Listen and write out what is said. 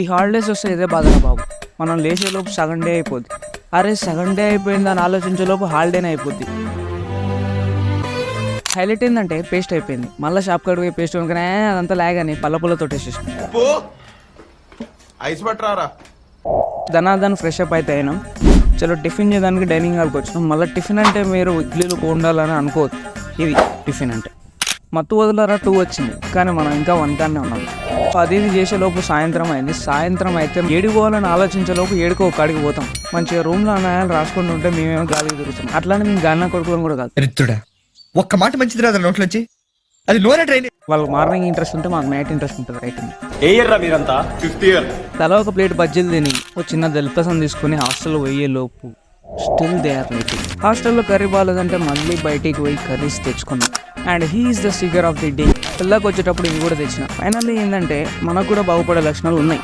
ఈ హాలిడేస్ వస్తే ఇదే బాధరా బాబు. మనం లేచేలోపు సగం డే అయిపోద్ది. అరే సగం డే అయిపోయిందని ఆలోచించేలోపు హాలిడేనే అయిపోద్ది. హైలైట్ ఏంటంటే పేస్ట్ అయిపోయింది. మళ్ళీ షాప్ కాడికి పోయి పేస్ట్ కొనుక్కనే అదంతా లాగని పళ్ళతో వేసేసాం. ధనాధన్ ఫ్రెష్ అప్ అయితే అయినాం. చలో టిఫిన్ చేయడానికి డైనింగ్ హాల్కి వచ్చినాం. మళ్ళీ టిఫిన్ అంటే మీరు ఇడ్లీలు ఉండాలని అనుకోవద్దు. ఇది టిఫిన్ అంటే మత్తు వదిలేరా 2 వచ్చింది, కానీ మనం ఇంకా 1 కానే ఉన్నాం. అది చేసేలోపు సాయంత్రం అయింది. సాయంత్రం అయితే ఏడికి పోవాలని ఆలోచించేలోపు ఏడుకో ఒక కాడికి పోతాం. మంచిగా రూమ్లో అన్నాయాలు రాసుకుంటూ ఉంటే మేమేమో గాలికి తిరుగుతాం. అట్లానే మేము గాలిన కొడుకులం కూడా కాదు. రిత్తుడా ఒక్క మాట మంచిది రాదు నోట్లోంచి, అది లోనే ట్రైన్. వాళ్ళకి మార్నింగ్ ఇంట్రెస్ట్ ఉంటే మాకు నైట్ ఇంట్రెస్ట్ ఉంటుంది. రైట్ ఏ ఇయర్ రా మీరంతా? 5th year. తలా ఒక ప్లేట్ బజ్జీలు తిని ఒక చిన్న దళిపసం తీసుకుని హాస్టల్లో పోయే లోపు స్టిల్ దే ఆర్ వెయిటింగ్. హాస్టల్లో కర్రీ బాగాలేదంటే మళ్ళీ బయటికి పోయి కర్రీస్ తెచ్చుకున్నాం. And he is the cigar of the day. పిల్లకి వచ్చేటప్పుడు ఇవి కూడా తెచ్చిన. ఫైనల్లీ ఏంటంటే మనకు కూడా బాగుపడే లక్షణాలు ఉన్నాయి.